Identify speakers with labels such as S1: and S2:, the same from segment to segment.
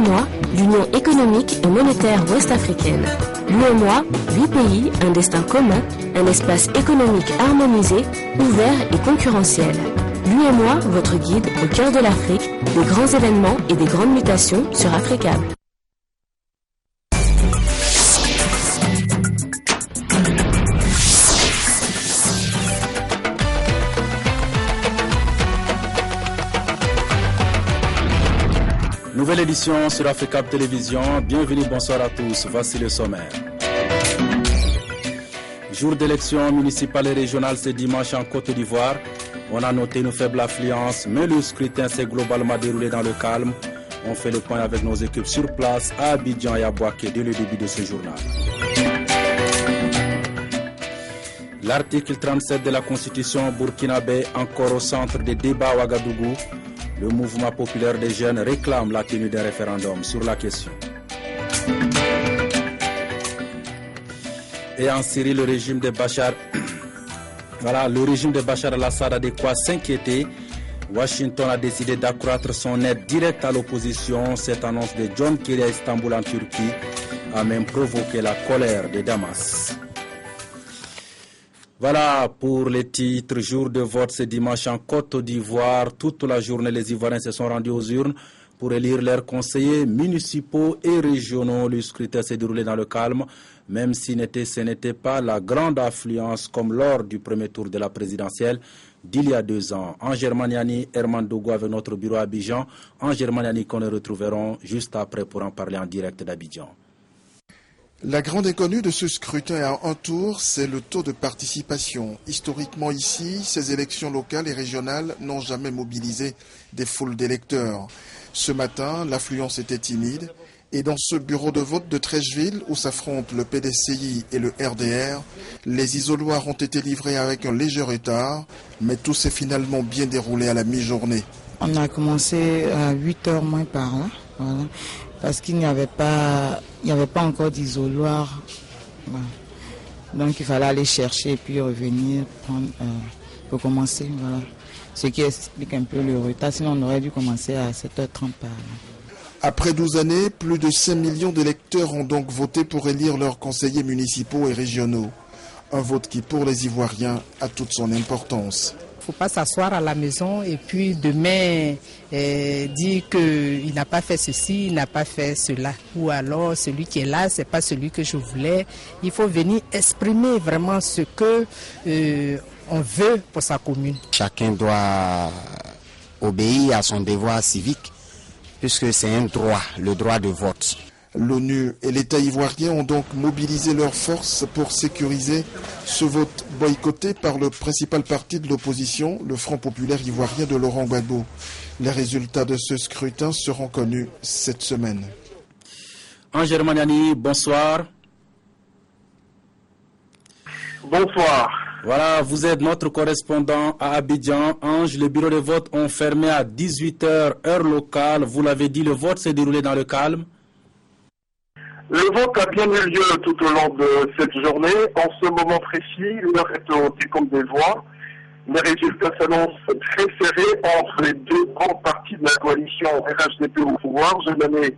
S1: l'UEMOA, l'Union économique et monétaire ouest-africaine. L'UEMOA, 8 pays, un destin commun, un espace économique harmonisé, ouvert et concurrentiel. L'UEMOA, votre guide au cœur de l'Afrique, des grands événements et des grandes mutations sur Africable.
S2: Nouvelle édition sur Africable Télévision. Bienvenue, bonsoir à tous. Voici le sommaire. Jour d'élection municipale et régionale ce dimanche en Côte d'Ivoire. On a noté une faible affluence, mais le scrutin s'est globalement déroulé dans le calme. On fait le point avec nos équipes sur place à Abidjan et à Bouaké dès le début de ce journal. L'article 37 de la Constitution burkinabé encore au centre des débats à Ouagadougou. Le mouvement populaire des jeunes réclame la tenue d'un référendum sur la question. Et en Syrie, le régime de Bachar al-Assad a de quoi s'inquiéter. Washington a décidé d'accroître son aide directe à l'opposition. Cette annonce de John Kerry à Istanbul en Turquie a même provoqué la colère de Damas. Voilà pour les titres. Jour de vote ce dimanche en Côte d'Ivoire. Toute la journée, les Ivoiriens se sont rendus aux urnes pour élire leurs conseillers municipaux et régionaux. Le scrutin s'est déroulé dans le calme, même si ce n'était pas la grande affluence comme lors du premier tour de la présidentielle d'il y a 2 ans. Angers Maniani, Herman Dogo avec notre bureau à Abidjan. Angers Maniani qu'on ne retrouverons juste après pour en parler en direct d'Abidjan.
S3: La grande inconnue de ce scrutin à un tour, c'est le taux de participation. Historiquement ici, ces élections locales et régionales n'ont jamais mobilisé des foules d'électeurs. Ce matin, l'affluence était timide et dans ce bureau de vote de Treichville où s'affrontent le PDCI et le RDR, les isoloirs ont été livrés avec un léger retard, mais tout s'est finalement bien déroulé à la mi-journée.
S4: On a commencé à 8h moins par là, voilà. Parce qu'il n'y avait pas encore d'isoloir. Voilà. Donc il fallait aller chercher et puis revenir pour commencer. Voilà. Ce qui explique un peu le retard, sinon on aurait dû commencer à 7h30 par là.
S3: Après 12 années, plus de 5 millions d'électeurs ont donc voté pour élire leurs conseillers municipaux et régionaux. Un vote qui, pour les Ivoiriens, a toute son importance.
S5: Il ne faut pas s'asseoir à la maison et puis demain dire qu'il n'a pas fait ceci, il n'a pas fait cela. Ou alors celui qui est là, ce n'est pas celui que je voulais. Il faut venir exprimer vraiment ce que on veut pour sa commune.
S6: Chacun doit obéir à son devoir civique puisque c'est un droit, le droit de vote.
S3: L'ONU et l'État ivoirien ont donc mobilisé leurs forces pour sécuriser ce vote boycotté par le principal parti de l'opposition, le Front populaire ivoirien de Laurent Gbagbo. Les résultats de ce scrutin seront connus cette semaine.
S2: Angers Maniani, bonsoir.
S7: Bonsoir.
S2: Voilà, vous êtes notre correspondant à Abidjan. Ange, les bureaux de vote ont fermé à 18h, heure locale. Vous l'avez dit, le vote s'est déroulé dans le calme.
S7: Le vote a bien eu lieu tout au long de cette journée. En ce moment précis, l'heure est au décompte des voix. Les résultats s'annoncent très serrés entre les deux grandes parties de la coalition RHDP au pouvoir. Je nommais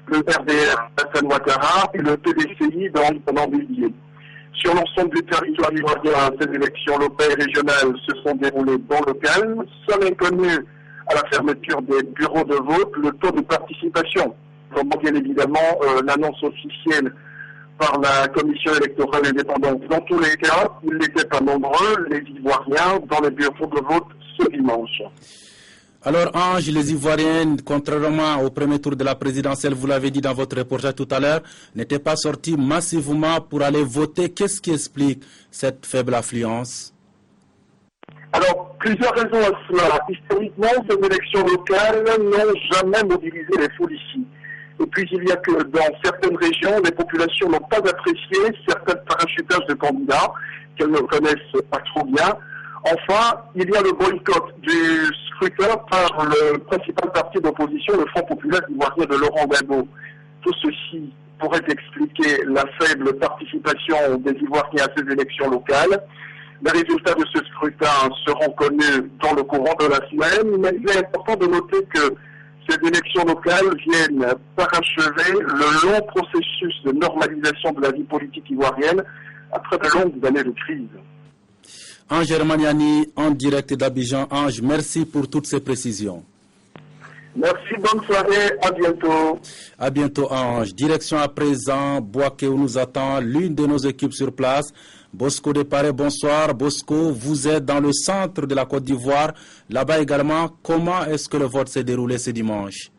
S7: le RDR Hassan Ouattara et le PDCI d'André Bélier. Sur l'ensemble du territoire ivoirien, ces élections locales et régionales se sont déroulées dans le calme. Seul inconnu à la fermeture des bureaux de vote, le taux de participation. Comme bien évidemment l'annonce officielle par la commission électorale indépendante. Dans tous les cas, ils n'étaient pas nombreux, les Ivoiriens, dans les bureaux de vote ce dimanche.
S2: Alors Ange, les Ivoiriens, contrairement au premier tour de la présidentielle, vous l'avez dit dans votre reportage tout à l'heure, n'étaient pas sortis massivement pour aller voter. Qu'est-ce qui explique cette faible affluence?
S7: Alors, plusieurs raisons à cela. Historiquement, ces élections locales n'ont jamais mobilisé les foules ici. Et puis, il y a que dans certaines régions, les populations n'ont pas apprécié certains parachutages de candidats qu'elles ne connaissent pas trop bien. Enfin, il y a le boycott du scrutin par le principal parti d'opposition, le Front populaire ivoirien de Laurent Gbagbo. Tout ceci pourrait expliquer la faible participation des Ivoiriens à ces élections locales. Les résultats de ce scrutin seront connus dans le courant de la semaine, mais il est important de noter que Ces élections locales viennent parachever le long processus de normalisation de la vie politique ivoirienne après de longues années de crise.
S2: Ange Hermaniani, en direct d'Abidjan. Ange, merci pour toutes ces précisions.
S7: Merci, bonne soirée, à bientôt.
S2: À bientôt, Ange. Direction à présent, Bouaké, où nous attend l'une de nos équipes sur place. Bosco Desparé, bonsoir. Bosco, vous êtes dans le centre de la Côte d'Ivoire. Là-bas également, comment est-ce que le vote s'est déroulé ce dimanche?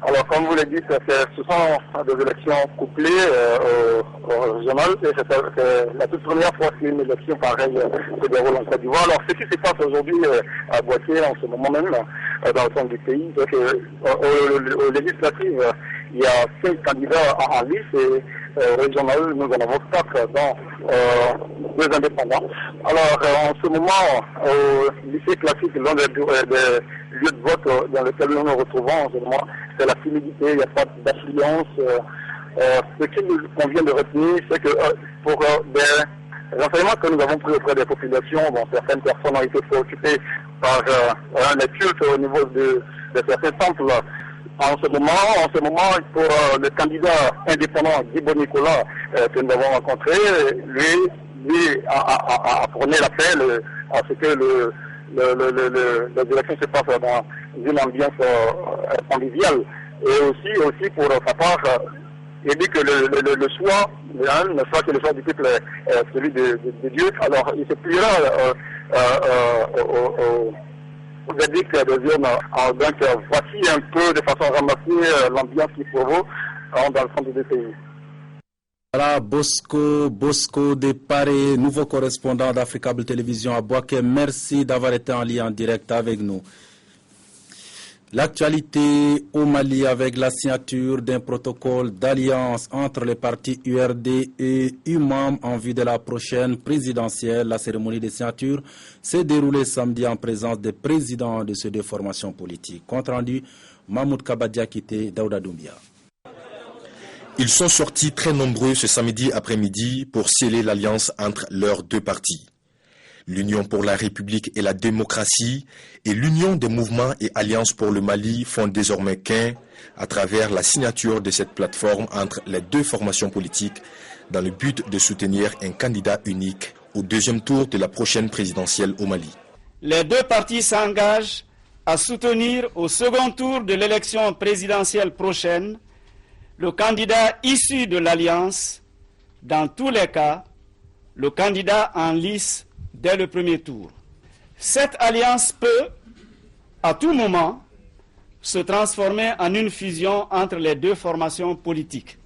S8: Alors, comme vous l'avez dit, ce sont des élections couplées au régional. C'est la toute première fois qu'une élection pareille se déroule en Côte d'Ivoire. Alors, ce qui se passe aujourd'hui à Boaké, en ce moment même, dans le centre du pays, c'est qu'aux législatives, il y a 5 candidats en lice et régional, nous en avons 4, dont 2 indépendants. Alors, en ce moment, au lycée classique, l'un des lieux de vote dans lesquels nous nous retrouvons en ce moment, c'est la timidité, il n'y a pas d'affluence. Ce qu'il nous convient de retenir, c'est que pour des renseignements que nous avons pris auprès des populations, bon, certaines personnes ont été préoccupées par les cultes au niveau de certains temples. En ce moment, pour le candidat indépendant Guibo Nicolas que nous avons rencontré, lui a prôné l'appel à ce que les élections se passent dans une ambiance conviviale. Et aussi pour sa part, il dit que le choix, ne soit que le choix du peuple est celui de Dieu. Alors il se pliera au verdict des urnes. Donc voici un peu de façon ramassée l'ambiance qui provoque dans le centre du pays.
S2: Voilà, Bosco Desparé, nouveau correspondant d'Africable Télévision à Bouaké. Merci d'avoir été en lien en direct avec nous. L'actualité au Mali avec la signature d'un protocole d'alliance entre les partis URD et UMAM en vue de la prochaine présidentielle. La cérémonie de signature s'est déroulée samedi en présence des présidents de ces deux formations politiques. Compte rendu, Mahmoud Kabadia Kité, Daouda Doumbia.
S9: Ils sont sortis très nombreux ce samedi après-midi pour sceller l'alliance entre leurs deux partis. L'Union pour la République et la démocratie et l'Union des mouvements et alliances pour le Mali font désormais qu'un à travers la signature de cette plateforme entre les deux formations politiques dans le but de soutenir un candidat unique au deuxième tour de la prochaine présidentielle au Mali.
S10: Les deux partis s'engagent à soutenir au second tour de l'élection présidentielle prochaine le candidat issu de l'Alliance, dans tous les cas, le candidat en lice dès le premier tour. Cette alliance peut, à tout moment, se transformer en une fusion entre les deux formations politiques.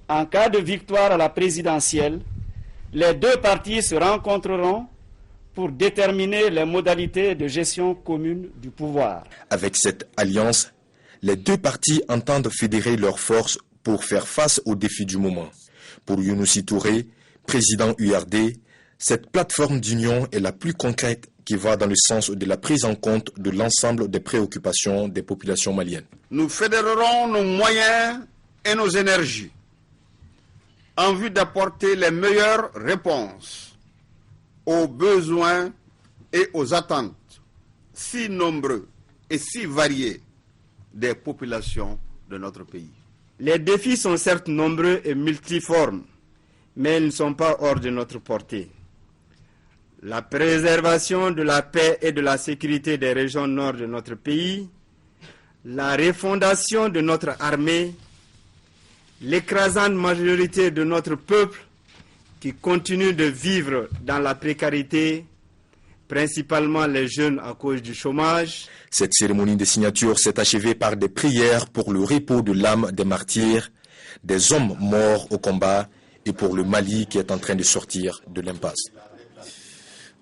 S10: En cas de victoire à la présidentielle, les deux partis se rencontreront pour déterminer les modalités de gestion commune du pouvoir.
S9: Avec cette alliance, les deux partis entendent fédérer leurs forces pour faire face aux défis du moment. Pour Younousi Touré, président URD, cette plateforme d'union est la plus concrète qui va dans le sens de la prise en compte de l'ensemble des préoccupations des populations maliennes.
S11: Nous fédérerons nos moyens et nos énergies en vue d'apporter les meilleures réponses aux besoins et aux attentes si nombreux et si variés des populations de notre pays.
S10: Les défis sont certes nombreux et multiformes, mais ils ne sont pas hors de notre portée. La préservation de la paix et de la sécurité des régions nord de notre pays, la refondation de notre armée, l'écrasante majorité de notre peuple qui continue de vivre dans la précarité, principalement les jeunes à cause du chômage.
S9: Cette cérémonie de signature s'est achevée par des prières pour le repos de l'âme des martyrs, des hommes morts au combat et pour le Mali qui est en train de sortir de l'impasse.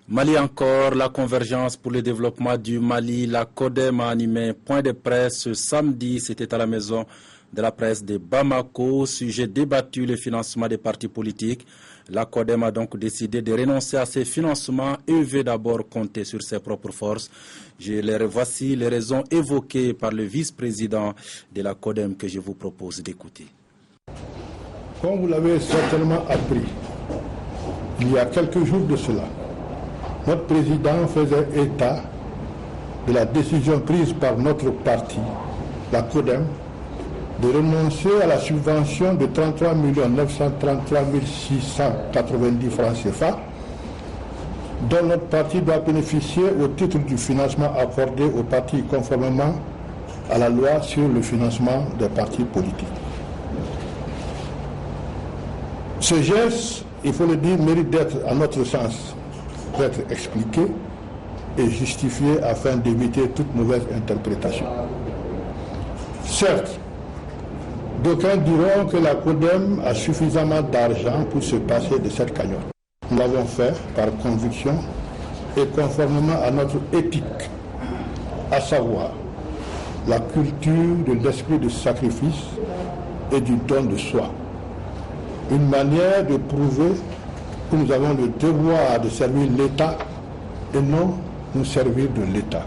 S2: Mali encore, la convergence pour le développement du Mali, la CODEM a animé point de presse ce samedi, c'était à la maison de la presse de Bamako, sujet débattu le financement des partis politiques. La CODEM a donc décidé de renoncer à ces financements et veut d'abord compter sur ses propres forces. Voici les raisons évoquées par le vice-président de la CODEM que je vous propose d'écouter.
S12: Comme vous l'avez certainement appris, il y a quelques jours de cela, notre président faisait état de la décision prise par notre parti la CODEM, de renoncer à la subvention de 33 933 690 francs CFA, dont notre parti doit bénéficier au titre du financement accordé aux partis conformément à la loi sur le financement des partis politiques. Ce geste, il faut le dire, mérite d'être, à notre sens, d'être expliqué et justifié afin d'éviter toute mauvaise interprétation. Certes, d'aucuns diront que la CODEM a suffisamment d'argent pour se passer de cette cagnotte. Nous l'avons fait par conviction et conformément à notre éthique, à savoir la culture de l'esprit de sacrifice et du don de soi. Une manière de prouver que nous avons le devoir de servir l'État et non nous servir de l'État.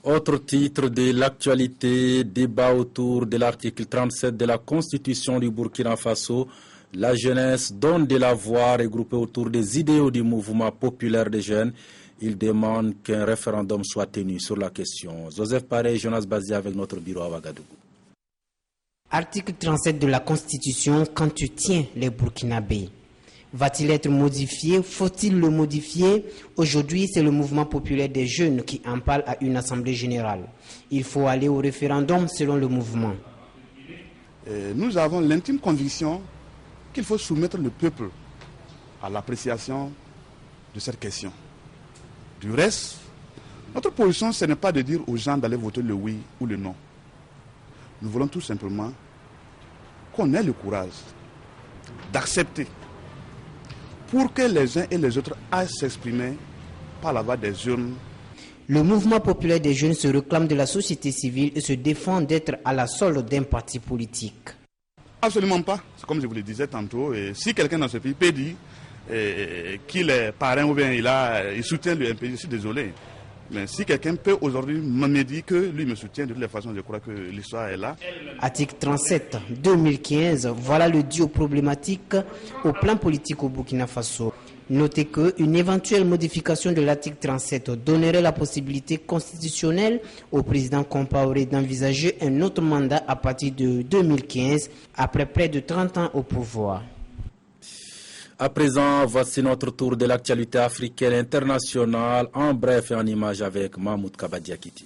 S2: Autre titre de l'actualité, débat autour de l'article 37 de la Constitution du Burkina Faso. La jeunesse donne de la voix regroupée autour des idéaux du mouvement populaire des jeunes. Ils demandent qu'un référendum soit tenu sur la question. Joseph Paré et Jonas Bazia avec notre bureau à Ouagadougou.
S13: Article 37 de la Constitution, qu'entretient les Burkinabés? Va-t-il être modifié? Faut-il le modifier? Aujourd'hui, c'est le mouvement populaire des jeunes qui en parle à une assemblée générale. Il faut aller au référendum selon le mouvement.
S14: Nous avons l'intime conviction qu'il faut soumettre le peuple à l'appréciation de cette question. Du reste, notre position, ce n'est pas de dire aux gens d'aller voter le oui ou le non. Nous voulons tout simplement qu'on ait le courage d'accepter pour que les uns et les autres aillent s'exprimer par la voie des urnes.
S13: Le mouvement populaire des jeunes se réclame de la société civile et se défend d'être à la solde d'un parti politique.
S14: Absolument pas. C'est comme je vous le disais tantôt. Et si quelqu'un dans ce pays peut dire qu'il est parrain ou bien il soutient le MPJ, je suis désolé. Mais si quelqu'un peut aujourd'hui me dire que lui me soutient, de toutes les façons, je crois que l'histoire est là.
S13: Article 37, 2015, voilà le duo problématique au plan politique au Burkina Faso. Notez qu'une éventuelle modification de l'article 37 donnerait la possibilité constitutionnelle au président Compaoré d'envisager un autre mandat à partir de 2015, après près de 30 ans au pouvoir.
S2: À présent, voici notre tour de l'actualité africaine internationale, en bref et en image avec Mahmoud Kabadiakiti.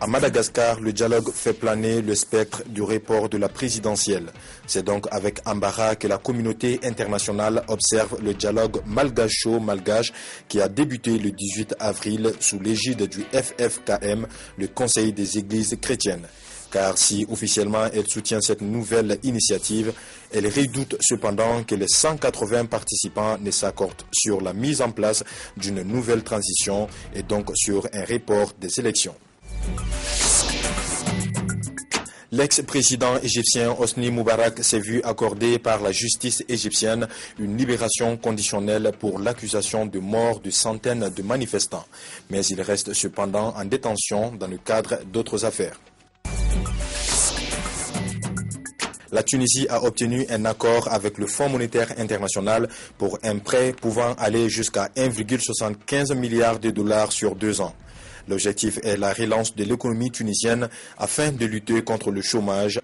S9: À Madagascar, le dialogue fait planer le spectre du report de la présidentielle. C'est donc avec embarras que la communauté internationale observe le dialogue malgacho-malgache qui a débuté le 18 avril sous l'égide du FFKM, le Conseil des Églises chrétiennes. Car si officiellement elle soutient cette nouvelle initiative, elle redoute cependant que les 180 participants ne s'accordent sur la mise en place d'une nouvelle transition et donc sur un report des élections. L'ex-président égyptien Hosni Moubarak s'est vu accorder par la justice égyptienne une libération conditionnelle pour l'accusation de mort de centaines de manifestants. Mais il reste cependant en détention dans le cadre d'autres affaires. La Tunisie a obtenu un accord avec le Fonds monétaire international pour un prêt pouvant aller jusqu'à 1,75 milliard de dollars sur 2 ans. L'objectif est la relance de l'économie tunisienne afin de lutter contre le chômage.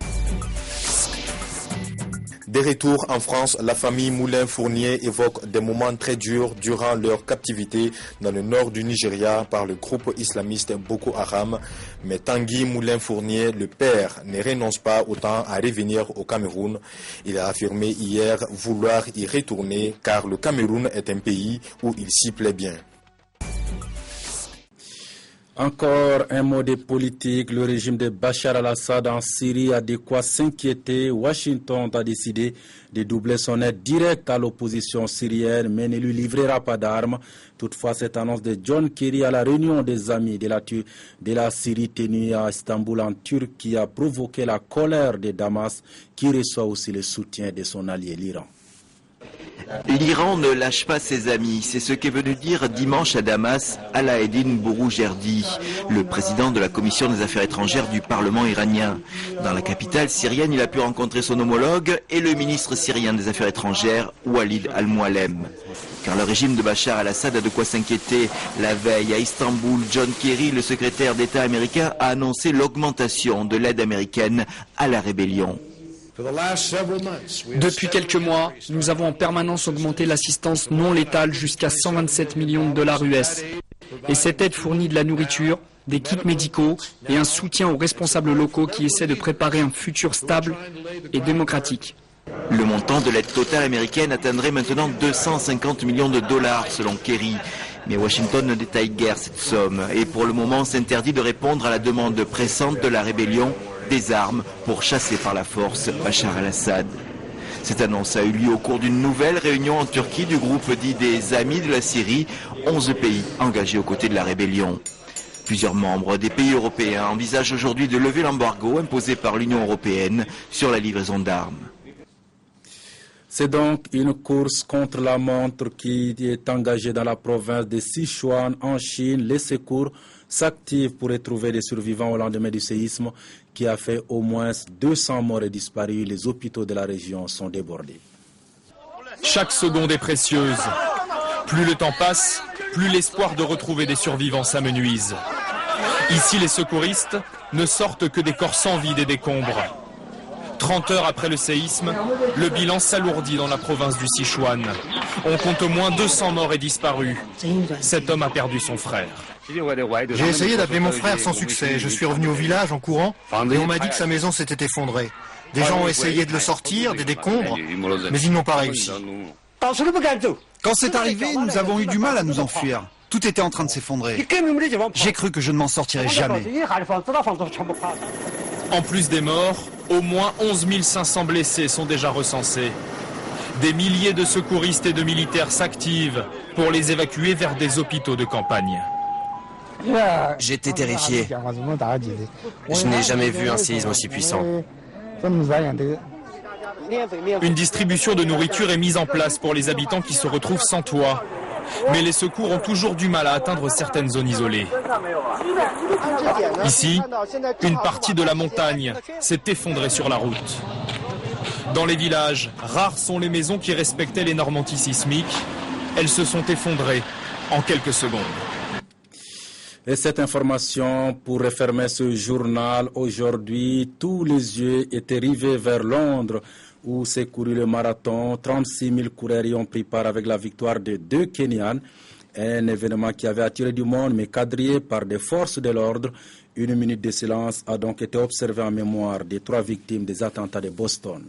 S9: De retour en France, la famille Moulin-Fournier évoque des moments très durs durant leur captivité dans le nord du Nigeria par le groupe islamiste Boko Haram. Mais Tanguy Moulin-Fournier, le père, ne renonce pas autant à revenir au Cameroun. Il a affirmé hier vouloir y retourner car le Cameroun est un pays où il s'y plaît bien.
S2: Encore un mot de politique. Le régime de Bachar al-Assad en Syrie a de quoi s'inquiéter. Washington a décidé de doubler son aide directe à l'opposition syrienne, mais ne lui livrera pas d'armes. Toutefois, cette annonce de John Kerry à la réunion des amis de la Syrie tenue à Istanbul en Turquie a provoqué la colère de Damas, qui reçoit aussi le soutien de son allié l'Iran.
S15: L'Iran ne lâche pas ses amis, c'est ce qu'est venu dire dimanche à Damas Alaeddin Bouroujerdi, le président de la commission des affaires étrangères du Parlement iranien. Dans la capitale syrienne, il a pu rencontrer son homologue et le ministre syrien des affaires étrangères, Walid al-Moualem. car le régime de Bachar el-Assad a de quoi s'inquiéter. La veille, à Istanbul, John Kerry, le secrétaire d'État américain, a annoncé l'augmentation de l'aide américaine à la rébellion.
S16: Depuis quelques mois, nous avons en permanence augmenté l'assistance non létale jusqu'à 127 millions de dollars US. Et cette aide fournit de la nourriture, des kits médicaux et un soutien aux responsables locaux qui essaient de préparer un futur stable et démocratique.
S15: Le montant de l'aide totale américaine atteindrait maintenant 250 millions de dollars selon Kerry. Mais Washington ne détaille guère cette somme et pour le moment s'interdit de répondre à la demande pressante de la rébellion des armes pour chasser par la force Bachar el-Assad. Cette annonce a eu lieu au cours d'une nouvelle réunion en Turquie du groupe dit des Amis de la Syrie, 11 pays engagés aux côtés de la rébellion. Plusieurs membres des pays européens envisagent aujourd'hui de lever l'embargo imposé par l'Union européenne sur la livraison d'armes.
S2: C'est donc une course contre la montre qui est engagée dans la province de Sichuan en Chine. Les secours s'activent pour retrouver des survivants au lendemain du séisme qui a fait au moins 200 morts et disparus. Les hôpitaux de la région sont débordés.
S17: Chaque seconde est précieuse. Plus le temps passe, plus l'espoir de retrouver des survivants s'amenuise. Ici, les secouristes ne sortent que des corps sans vie des décombres. 30 heures après le séisme, le bilan s'alourdit dans la province du Sichuan. On compte au moins 200 morts et disparus. Cet homme a perdu son frère.
S18: J'ai essayé d'appeler mon frère sans succès. Je suis revenu au village en courant et on m'a dit que sa maison s'était effondrée. Des gens ont essayé de le sortir, des décombres, mais ils n'ont pas réussi.
S19: Quand c'est arrivé, nous avons eu du mal à nous enfuir. Tout était en train de s'effondrer. J'ai cru que je ne m'en sortirais jamais.
S17: En plus des morts, au moins 11 500 blessés sont déjà recensés. Des milliers de secouristes et de militaires s'activent pour les évacuer vers des hôpitaux de campagne.
S20: J'étais terrifié. Je n'ai jamais vu un séisme aussi puissant.
S17: Une distribution de nourriture est mise en place pour les habitants qui se retrouvent sans toit. Mais les secours ont toujours du mal à atteindre certaines zones isolées. Ici, une partie de la montagne s'est effondrée sur la route. Dans les villages, rares sont les maisons qui respectaient les normes antisismiques. Elles se sont effondrées en quelques secondes.
S2: Et cette information pour refermer ce journal aujourd'hui, tous les yeux étaient rivés vers Londres où s'est couru le marathon. 36 000 coureurs y ont pris part avec la victoire de 2 Kenyans. Un événement qui avait attiré du monde mais quadrillé par des forces de l'ordre. Une minute de silence a donc été observée en mémoire des 3 victimes des attentats de Boston.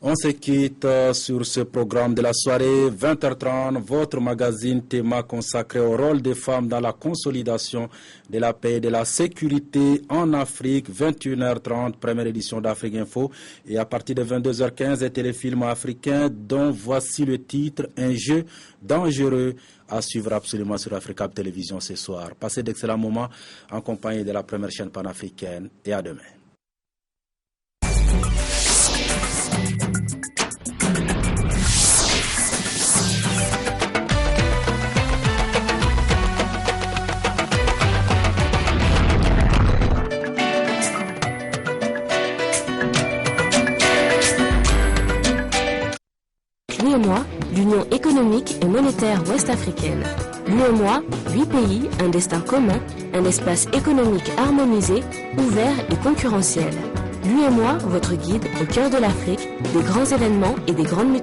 S2: On se quitte sur ce programme de la soirée, 20h30, votre magazine Théma consacré au rôle des femmes dans la consolidation de la paix et de la sécurité en Afrique, 21h30, première édition d'Afrique Info, et à partir de 22h15, un téléfilm africain dont voici le titre, Un jeu dangereux, à suivre absolument sur Africa Télévision ce soir. Passez d'excellents moments en compagnie de la première chaîne panafricaine et à demain.
S1: L'UEMOA, l'Union économique et monétaire ouest-africaine. L'UEMOA, 8 pays, un destin commun, un espace économique harmonisé, ouvert et concurrentiel. L'UEMOA, votre guide au cœur de l'Afrique, des grands événements et des grandes